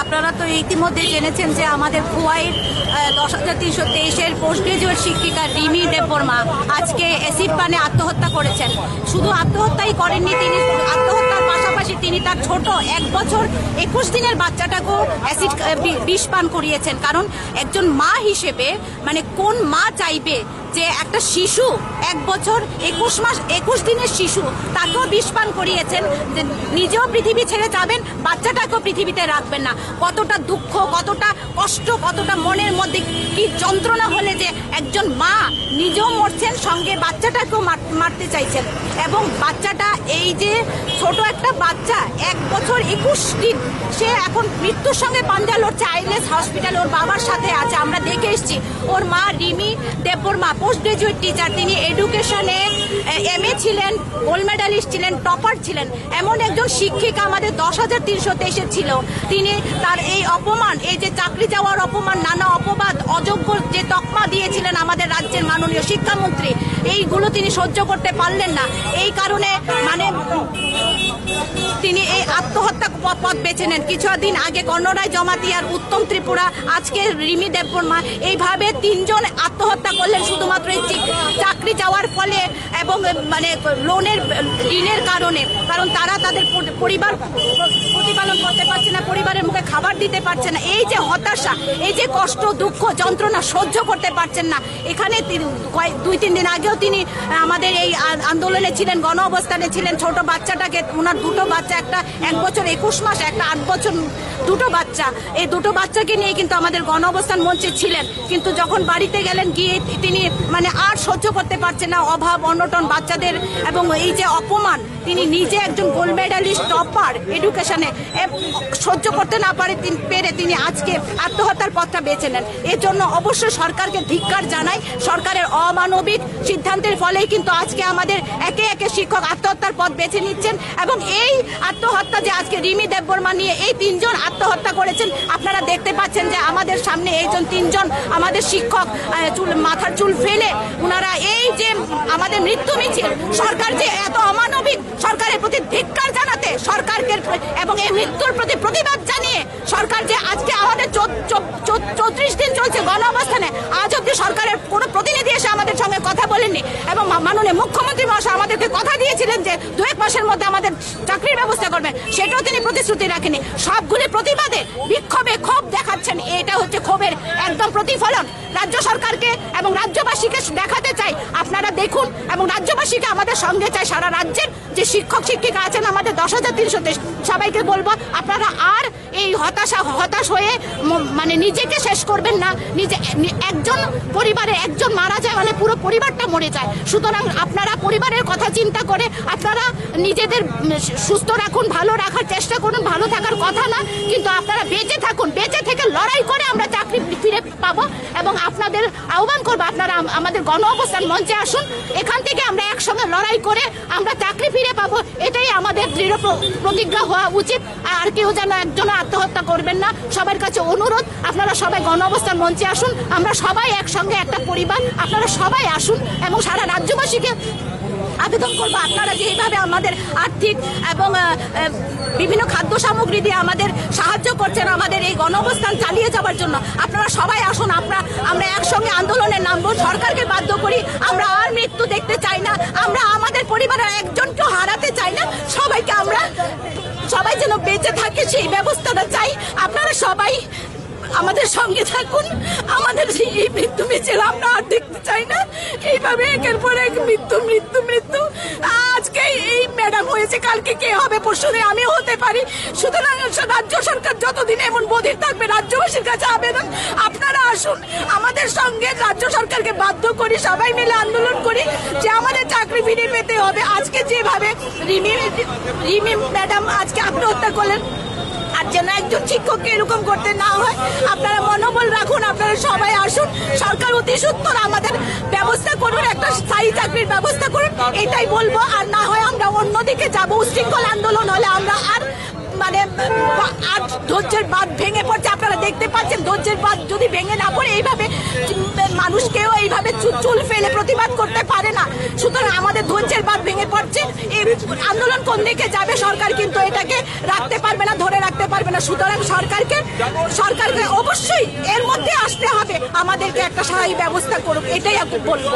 আপনারা তো ইতিমধ্যে জেনেছেন যে আমাদের খোয়াইয়ের 10,323-এর পোস্ট গ্রাজুয়েট শিক্ষিকা রিমি দেববর্মা আজকে অ্যাসিড পানে আত্মহত্যা করেছেন। শুধু আত্মহত্যাই করেননি তিনি, আত্মহত্যার পাশাপাশি তিনি তার ছোট 1 বছর 21 দিনের বাচ্চাটাকেও অ্যাসিড বিষ পান করিয়েছেন। কারণ একজন মা হিসেবে মানে কোন মা চাইবে যে একটা শিশু 1 বছর 21 মাস 21 দিনের শিশু তাকেও বিষ পান করিয়েছেন, যে নিজেও পৃথিবী ছেড়ে যাবেন, বাচ্চাটাকেও পৃথিবীতে রাখবেন না। কতটা দুঃখ, কতটা কষ্ট, কতটা মনের মধ্যে কি যন্ত্রণা হলে যে একজন মা নিজেও মরছেন, সঙ্গে বাচ্চাটাকেও মারতে চাইছেন। এবং বাচ্চাটা এই যে ছোট একটা বাচ্চা 1 বছর 21 দিন, সে এখন মৃত্যুর সঙ্গে পাঞ্জা লড়ছে। আইএলএস হসপিটালে ওর বাবার সাথে আছে, আমরা দেখে এসেছি। ওর মা Rimi Debbarma post graduate teacher, তিনি এডুকেশনে MA ছিলেন, গোল্ড মেডালিস্ট ছিলেন, টপার ছিলেন। এমন একজন শিক্ষিকা আমাদের 10,323 ছিল। তিনি তার এই অপমান, এই যে চাকরি যাওয়ার অপমান, নানা অপবাদ, অযোগ্য যে তকমা দিয়েছিলেন আমাদের রাজ্যের মাননীয় শিক্ষামন্ত্রী, এইগুলো তিনি সহ্য করতে পারলেন না। এই কারণে মানে তিনি এই আত্মহত্যা পথ বেছে নেন। কিছুদিন আগে কর্ণরায় জমাতিয়ার, উত্তম ত্রিপুরা, আজকে রিমি দেববর্মা, এইভাবে 3 জন আত্মহত্যা করলেন শুধুমাত্র এই চাকরি যাওয়ার ফলে এবং মানে ঋণের কারণে। কারণ তারা তাদের পরিবার প্রতিপালন করতে পারছে না, পরিবারের মুখে খাবার দিতে পারছে না। এই যে হতাশা, এই যে কষ্ট, দুঃখ, যন্ত্রণা সহ্য করতে পারছেন না। এখানে 2-3 দিন আগেও তিনি আমাদের এই আন্দোলনে ছিলেন, গণ অবস্থানে ছিলেন। ছোট বাচ্চাটাকে, ওনার 2টো বাচ্চা, একটা 1 বছর 21 মাস, একটা 8 বছর, 2টো বাচ্চা, এই 2টো বাচ্চাকে নিয়ে কিন্তু আমাদের গণ অবস্থান মঞ্চে ছিলেন। কিন্তু যখন বাড়িতে গেলেন, গিয়ে তিনি মানে আর সহ্য করতে পারছেন না অভাব অনটন বাচ্চাদের এবং এই যে অপমান। তিনি নিজে একজন গোল্ড মেডালিস্ট, টপার এডুকেশনে, সহ্য করতে না পেরে তিনি আজকে আত্মহত্যার পথটা বেছে নেন। এর জন্য অবশ্যই সরকারকে ধিক্কার জানাই। সরকারের অমানবিক সিদ্ধান্তের ফলেই কিন্তু আজকে আমাদের একে একে শিক্ষক আত্মহত্যার পথ বেছে নিচ্ছেন। এবং এই আত্মহত্যা যে আজকে রিমি দেববর্মা নিয়ে এই 3 জন আত্মহত্যা করেছেন, আপনারা দেখতে পাচ্ছেন যে আমাদের সামনে এইজন 3 জন আমাদের শিক্ষক মাথার চুল ফেলে ওনারা এই যে আমাদের মৃত্যু মিছিল, সরকার যে এত অমানবিক, সরকারের প্রতি ধিক্কার জানাতে, সরকারকে এবং এই মৃত্যুর প্রতি প্রতিবাদ জানিয়ে সরকার যে আজকে আমাদের 34 দিন চলছে গণ অবস্থানে, আজ অব্দি সরকারের কোনো প্রতিনিধি এসে আমাদের সঙ্গে কথা বলেননি। এবং মাননীয় মুখ্যমন্ত্রী মহাশয় আমাদেরকে কথা দিয়েছিলেন যে 2-1 মাসের মধ্যে আমাদের চাকরির ব্যবস্থা করবেন, সেটাও তিনি প্রতিশ্রুতি রাখেনি। সবগুলি প্রতিবাদে, বিক্ষোভে ক্ষোভ দেখাচ্ছেন, এটা হচ্ছে ক্ষোভের একদম প্রতিফলন। রাজ্য সরকারকে এবং রাজ্যবাসীকে দেখাতে চাই, আপনারা দেখুন, এবং রাজ্যবাসীকে আমাদের সঙ্গে চাই। সারা রাজ্যের যে শিক্ষক শিক্ষিকা আছেন আমাদের 10,323, সবাইকে বলবো আপনারা আর এই হতাশ হয়ে মানে নিজেকে শেষ করবেন না। একজন পরিবারে একজন মারা যায় মানে পুরো পরিবারটা মরে যায়। সুতরাং আপনারা পরিবারের কথা চিন্তা করে আপনারা নিজেদের সুস্থ রাখুন, ভালো রাখার চেষ্টা করুন। ভালো থাকার কথা না, কিন্তু আপনারা বেঁচে থাকুন, বেঁচে থেকে লড়াই করে আমরা চাকরি ফিরে পাবো। এবং আপনাদের আহ্বান করবো, আপনারা আমাদের গণ অবস্থান মঞ্চে আসুন, এখান থেকে আমরা একসঙ্গে লড়াই করে আমরা চাকরি ফিরে পাবো। এটাই আমাদের দৃঢ় প্রতিজ্ঞা হওয়া উচিত। আর কেউ যেন একজন আত্মহত্যা করবেন না। সবার কাছে অনুরোধ, আপনারা সবাই গণ অবস্থান মঞ্চে আসুন, আমরা সবাই একসঙ্গে একটা পরিবার, আপনারা সবাই আসুন। এবং সারা রাজ্যবাসীকে আবেদন করবো, আপনারা যেভাবে আমাদের আর্থিক এবং বিভিন্ন খাদ্য সামগ্রী দিয়ে আমাদের সাহায্য করছেন আমাদের এই গণ অবস্থান চালিয়ে যাওয়ার জন্য, আপনারা সবাই আসুন। আমরা একসঙ্গে আন্দোলনে নামবো, সরকারকে বাধ্য করি। আমরা আর মৃত্যু দেখতে চাই না, আমরা আমাদের পরিবারের একজনকেও হারাতে চাই না। সবাই যেন বেঁচে থাকে সেই ব্যবস্থাটা চাই। আপনারা সবাই আমাদের সঙ্গে থাকুন। আমাদের এই মৃত্যু মিছিল আমরা আর দেখতে চাই না। এইভাবে একের পর এক মৃত্যু মৃত্যু মৃত্যু। আজকে এই ম্যাডাম হয়েছে, কালকে কে হবে, পরশুদিন আমিও হতে পারি। সুতরাং রাজ্য সরকার যতদিন এমন বধির থাকবে, রাজ্যবাসীর কাছে আবেদন, আপনারা আসুন আমাদের সঙ্গে, রাজ্য সরকারকে বাধ্য করি, সবাই মিলে আন্দোলন করি যে আমাদের চাকরি ফিরে পেতে হবে। আজকে যেভাবে রিমি ম্যাডাম আজকে আত্মহত্যা করলেন, আর যেন একজন শিক্ষককে এরকম করতে না হয়, আপনারা মনোবল রাখুন, আপনারা সবাই আসুন। সরকার অতি সত্বর আমাদের ব্যবস্থা করুন, একটা স্থায়ী চাকরির ব্যবস্থা করুন, এটাই বলবো। আর না হয় আমরা অন্যদিকে যাবো। উশৃঙ্খল আন্দোলন হলে আমরা আর মানে ধৈর্যের বাঁধ ভেঙে পড়ছে। আপনারা দেখতে পাচ্ছেন, ধৈর্যের বাঁধ যদি ভেঙে না পড়ে এইভাবে মানুষকেও এইভাবে চুল ফেলে প্রতিবাদ করতে পারে না। সুতরাং আমাদের ধৈর্যের বাঁধ ভেঙে পড়ছে। এই আন্দোলন কোন দিকে যাবে সরকার কিন্তু এটাকে রাখতে পারবে না, ধরে রাখতে পারবে না। সুতরাং সরকারকে অবশ্যই এর মধ্যে আসতে হবে, আমাদেরকে একটা সহায়ক ব্যবস্থা করুক, এটাই বলবো।